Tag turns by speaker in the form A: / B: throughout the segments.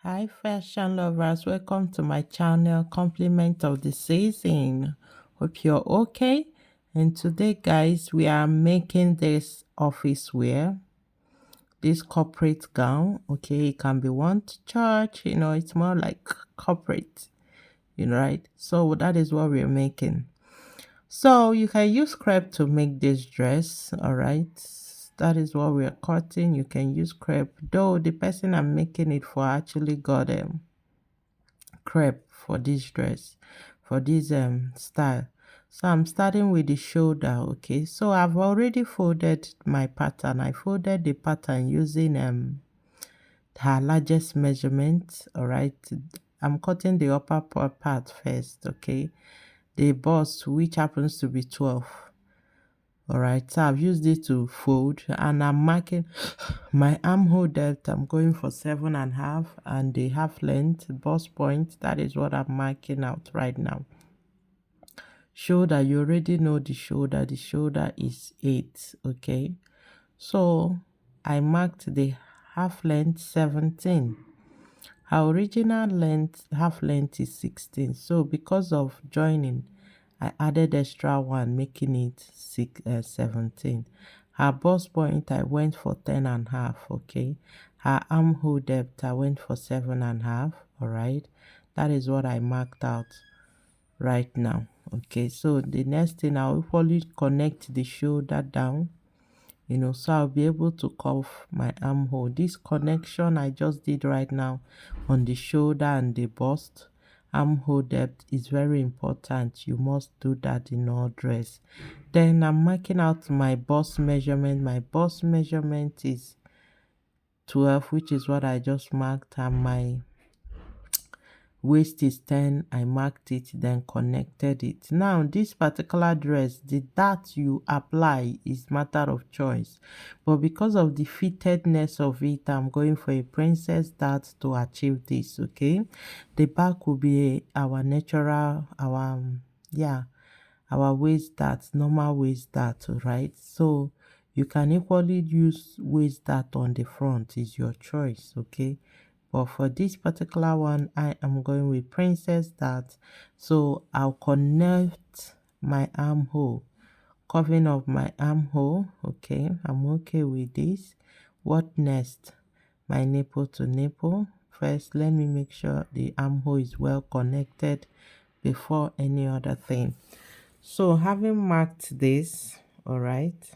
A: Hi fashion lovers, welcome to my channel Compliment of the Season. Hope you're okay. And today guys, we are making this office wear, this corporate gown. Okay, it can be worn to church, it's more like corporate, right? So that is what we're making. So you can use crepe to make this dress, all right? That is what we're cutting. You can use crepe, though the person I'm making it for actually got crepe for this dress, for this style. So I'm starting with the shoulder. Okay, so I've already folded my pattern. I folded the pattern using her largest measurement. All right, I'm cutting the upper part first. Okay, the bust, which happens to be 12. All right, so I've used it to fold, and I'm marking my armhole depth. I'm going for 7.5, and the half length bust point, that is what I'm marking out right now. Shoulder, you already know the shoulder is 8. Okay, so I marked the half length 17. Our original length, half length, is 16. So because of joining, I added extra one, making it 17. Her bust point, I went for 10.5. Okay. Her armhole depth, I went for 7.5. All right. That is what I marked out right now. Okay. So the next thing, I'll equally connect the shoulder down, so I'll be able to cuff my armhole. This connection I just did right now on the shoulder and the bust, armhole depth, is very important. You must do that in all dress. Then I'm marking out my bust measurement. My bust measurement is 12, which is what I just marked, and my waist is 10. I marked it, then connected it. Now this particular dress, the dart you apply is matter of choice, but because of the fittedness of it, I'm going for a princess dart to achieve this. Okay, the back will be our natural, yeah, our waist dart, normal waist dart, right? So you can equally use waist dart on the front, is your choice. Okay, but for this particular one, I am going with princess dart. So I'll connect my armhole, covering of my armhole. Okay, I'm okay with this. What next? My nipple to nipple. First, let me make sure the armhole is well connected before any other thing. So having marked this, all right,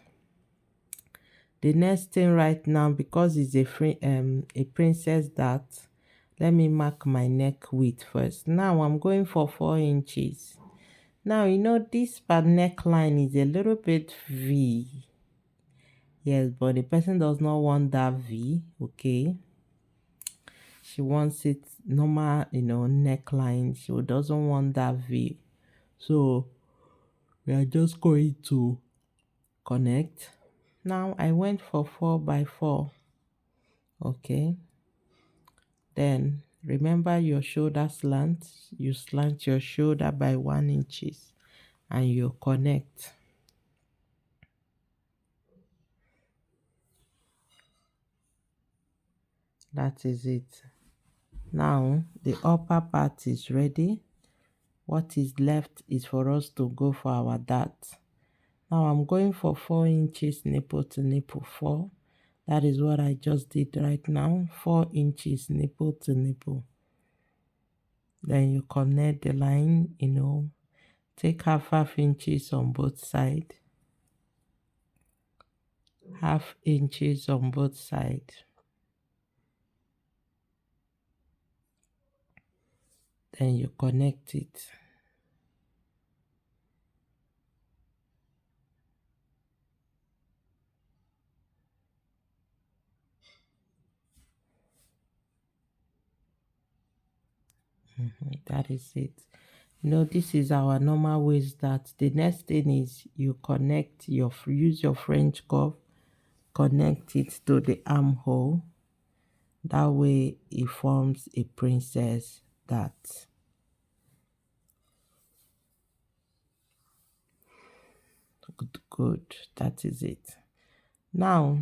A: the next thing right now, because it's a princess dart, let me mark my neck width first. Now I'm going for 4 inches. Now this part neckline is a little bit V. Yes, but the person does not want that V. Okay, she wants it normal, neckline. She doesn't want that V. So we are just going to connect. Now I went for 4 by 4. Okay, then remember your shoulder slant. You slant your shoulder by 1 inches and you connect. That is it. Now the upper part is ready. What is left is for us to go for our dart. Now I'm going for 4 inches nipple to nipple. 4. That is what I just did right now. 4 inches nipple to nipple. Then you connect the line, take half inches on both sides. Half inches on both sides. Then you connect it. That is it. This is our normal waist dart. The next thing is you connect use your French cuff, connect it to the armhole. That way it forms a princess dart. Good, good. That is it. Now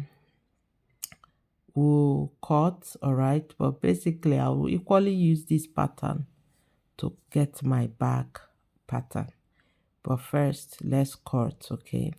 A: will cut, all right, but basically I will equally use this pattern to get my back pattern. But first, let's cut, okay?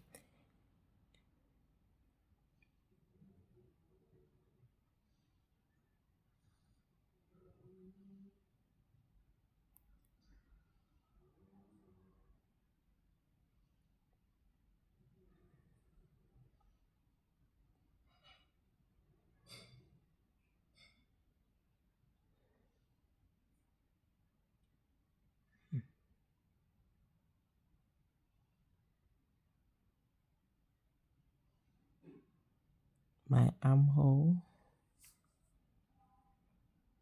A: My armhole,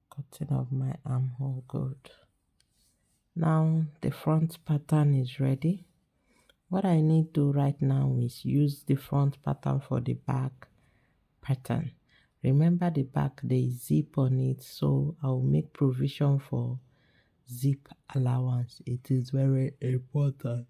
A: cutting of my armhole, good. Now the front pattern is ready. What I need to right now is use the front pattern for the back pattern. Remember the back, there is zip on it, so I'll make provision for zip allowance. It is very important.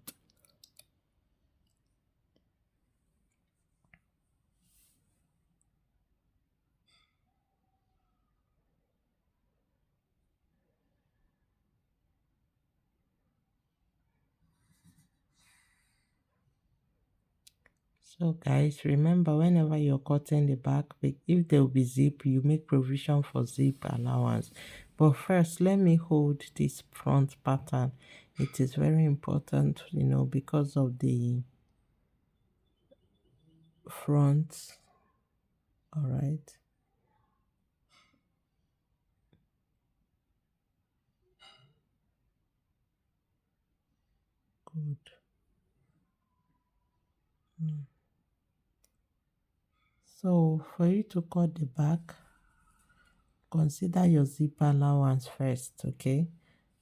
A: So guys, remember whenever you're cutting the back, if there will be zip, you make provision for zip allowance. But first, let me hold this front pattern. It is very important, you know, because of the front. All right. Good. Mm. So for you to cut the back, consider your zip allowance first, okay?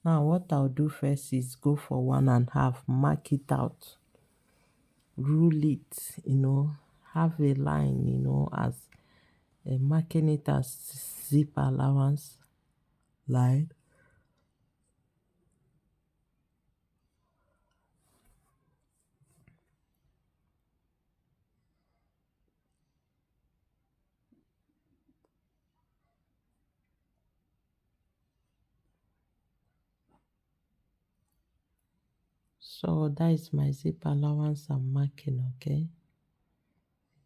A: Now what I'll do first is go for 1.5, mark it out, rule it, you know, have a line, you know, as marking it as zip allowance line. So that is my zip allowance I'm marking, okay?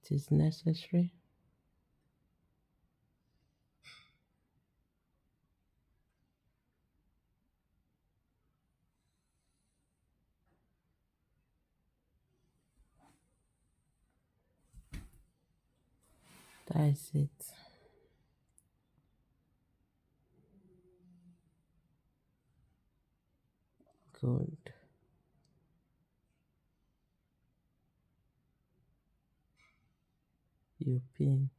A: It is necessary. That is it. Good. You pin.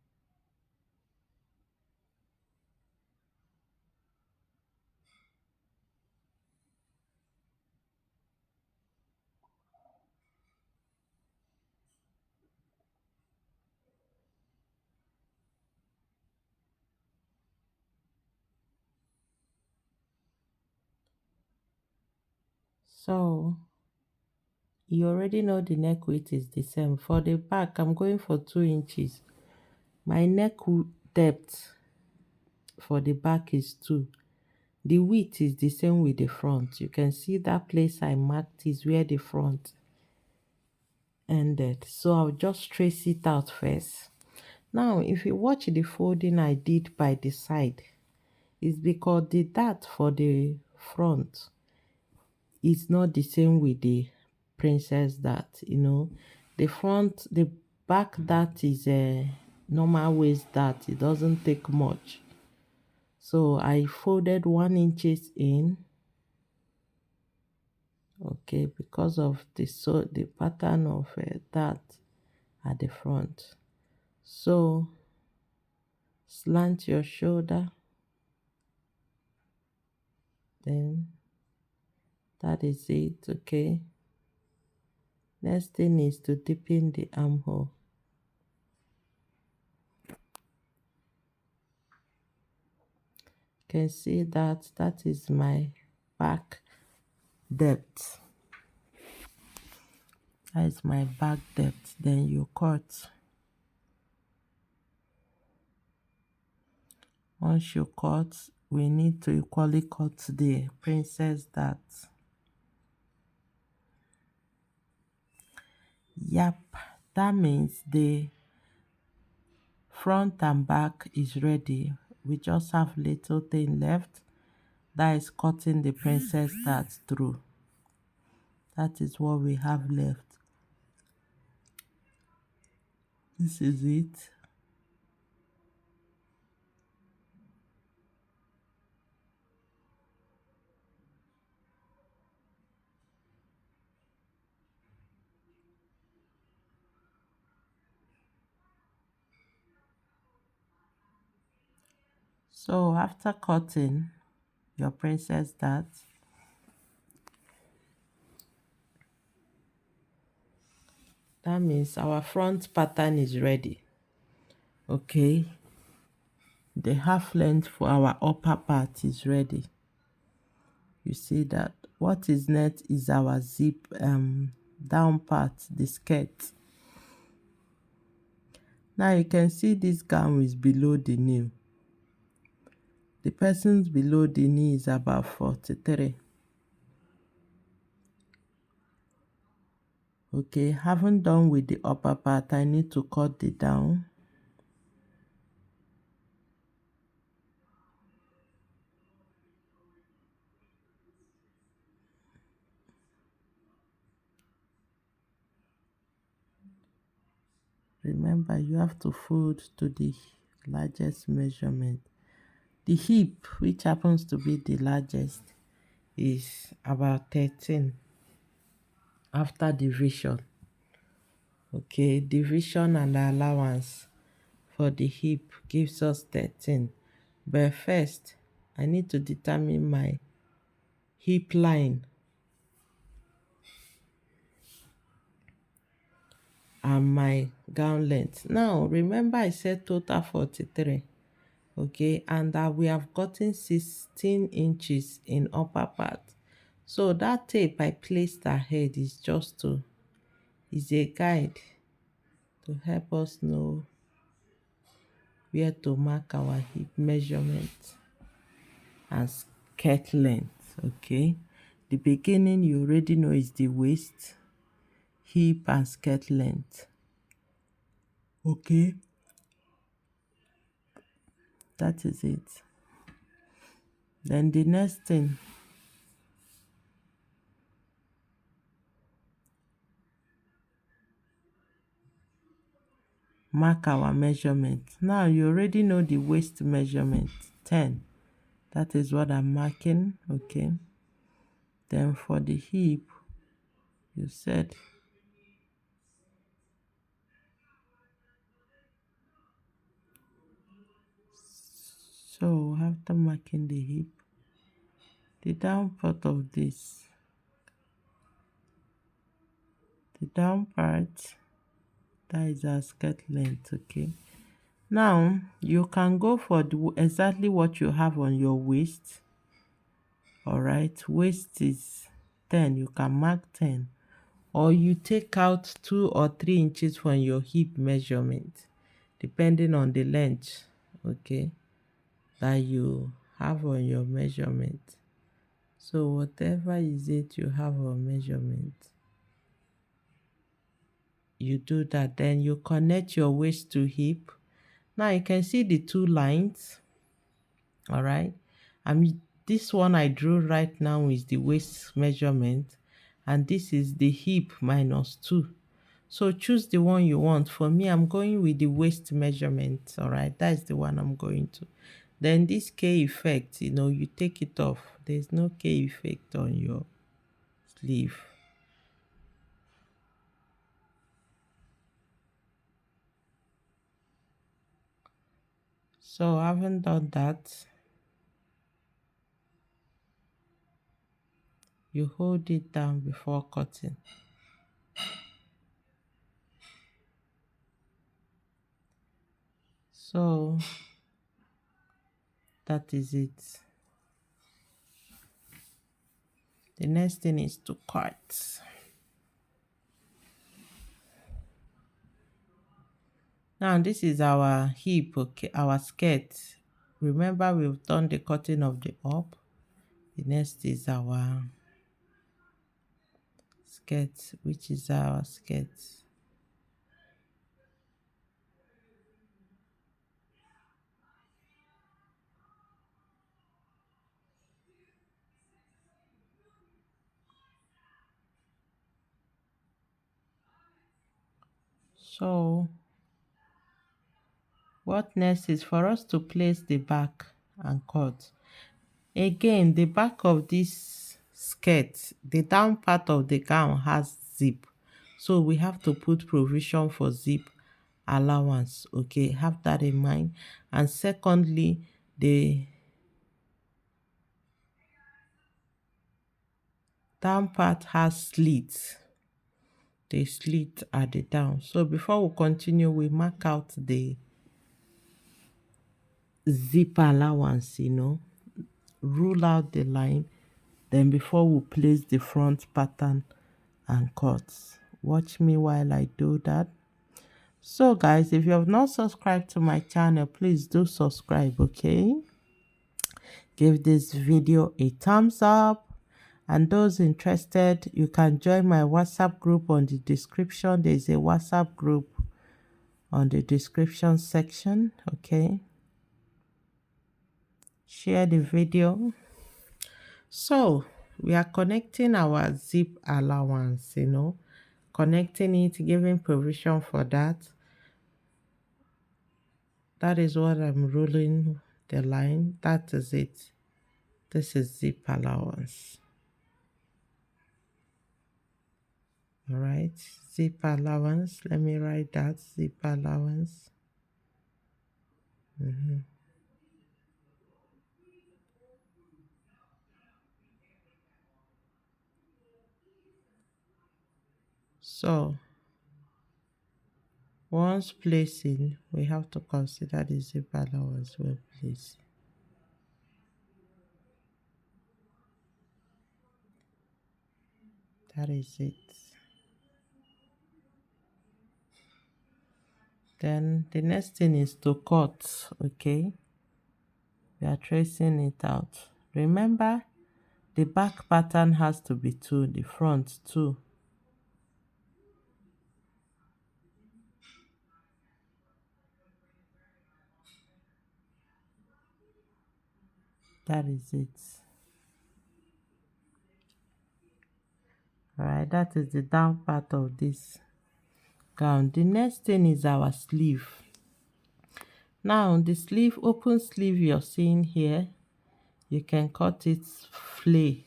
A: So you already know the neck width is the same. For the back, I'm going for 2 inches. My neck depth for the back is 2. The width is the same with the front. You can see that place I marked is where the front ended. So I'll just trace it out first. Now, if you watch the folding I did by the side, it's because the dart for the front is not the same with the princess dart, you know. The back dart is a normal waist dart. It doesn't take much. So I folded 1 inches in, okay, because of the pattern of that at the front. So slant your shoulder, then that is it, okay. Next thing is to deepen the armhole. You can see that that is my back depth. That is my back depth. Then you cut. Once you cut, we need to equally cut the princess dart. Yep, that means the front and back is ready. We just have little thing left, that is cutting the princess dart through. That is what we have left. This is it. So after cutting your princess dart, that means our front pattern is ready. Okay, the half length for our upper part is ready. You see that. What is next is our zip down part, the skirt. Now you can see this gown is below the knee. The person's below the knee is about 43. Okay, haven't done with the upper part, I need to cut the down. Remember, you have to fold to the largest measurement. The hip, which happens to be the largest, is about 13 after division. Okay, division and allowance for the hip gives us 13. But first, I need to determine my hip line and my gown length. Now, remember I said total 43. Okay, and that we have gotten 16 inches in upper part. So that tape I placed ahead is a guide to help us know where to mark our hip measurement and skirt length. Okay, the beginning you already know is the waist, hip and skirt length. Okay, that is it. Then the next thing, mark our measurement. Now you already know the waist measurement, 10. That is what I'm marking. Okay, then for the hip, you said so. After marking the hip, the down part of this, the down part, that is our skirt length. Okay, now you can go for exactly what you have on your waist. All right, waist is 10, you can mark 10, or you take out 2 or 3 inches from your hip measurement depending on the length, okay, that you have on your measurement. So whatever is it you have on measurement, you do that. Then you connect your waist to hip. Now you can see the two lines. All right, I mean, this one I drew right now is the waist measurement, and this is the hip minus 2. So choose the one you want. For me, I'm going with the waist measurement. All right, that's the one I'm going to. Then this K effect, you take it off. There's no K effect on your sleeve. So I haven't done that. You hold it down before cutting. So that is it. The next thing is to cut. Now this is our hip, okay, our skirt. remember we've done the cutting of the up. The next is our skirt, which is our skirt. So what next is for us to place the back and cut. Again, the back of this skirt, the down part of the gown has zip. So we have to put provision for zip allowance. Okay, have that in mind. And secondly, the down part has slits. The slit at the down. So before we continue, we mark out the zip allowance, rule out the line. Then before we place the front pattern and cuts. Watch me while I do that. So guys, if you have not subscribed to my channel, please do subscribe, okay? Give this video a thumbs up. And those interested, you can join my WhatsApp group on the description. There's a WhatsApp group on the description section, okay? Share the video. So we are connecting our zip allowance, connecting it, giving provision for that. That is what I'm ruling the line. That is it. This is zip allowance. All right, zip allowance. Let me write that, zip allowance. So once placing, we have to consider the zip allowance when placing. That is it. Then the next thing is to cut, okay? We are tracing it out. Remember, the back pattern has to be 2, the front 2. That is it. Alright, that is the down part of this gown. The next thing is our sleeve. Now, the sleeve, open sleeve you're seeing here, you can cut it flay.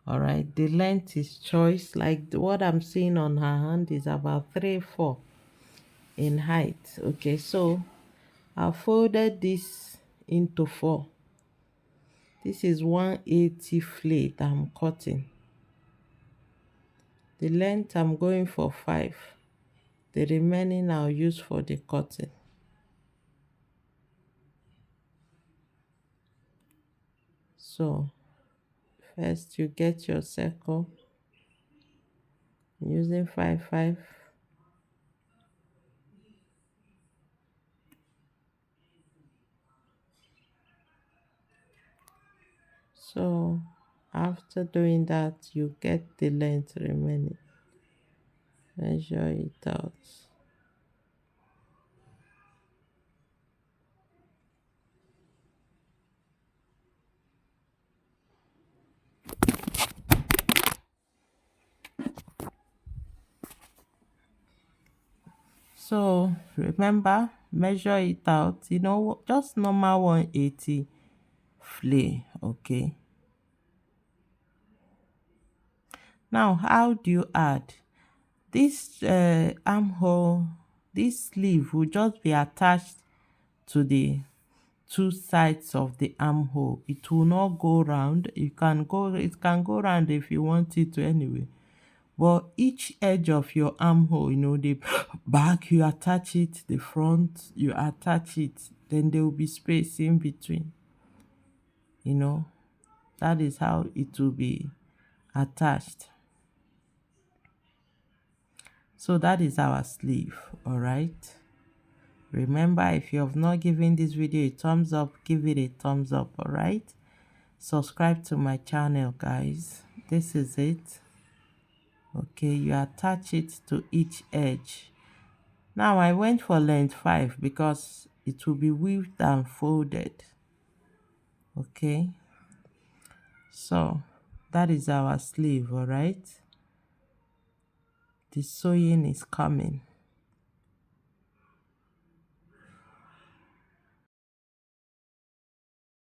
A: Alright, the length is choice. Like what I'm seeing on her hand is about 3-4 in height. Okay, so I folded this into 4. This is 180 flay that I'm cutting. The length I'm going for 5. The remaining I'll use for the cutting. So first you get your circle using 5-5. So after doing that, you get the length remaining. Measure it out. So remember, measure it out, just normal 180 flay, okay? Now, how do you add? This armhole, this sleeve will just be attached to the 2 sides of the armhole. It will not go round. It can go round if you want it to anyway. But each edge of your armhole, the back you attach it, the front you attach it, then there will be space in between. That is how it will be attached. So that is our sleeve, all right? Remember, if you have not given this video a thumbs up, give it a thumbs up. All right, subscribe to my channel, guys. This is it. Okay, you attach it to each edge. Now I went for length 5 because it will be weaved and folded. Okay, so that is our sleeve. All right, the sewing is coming.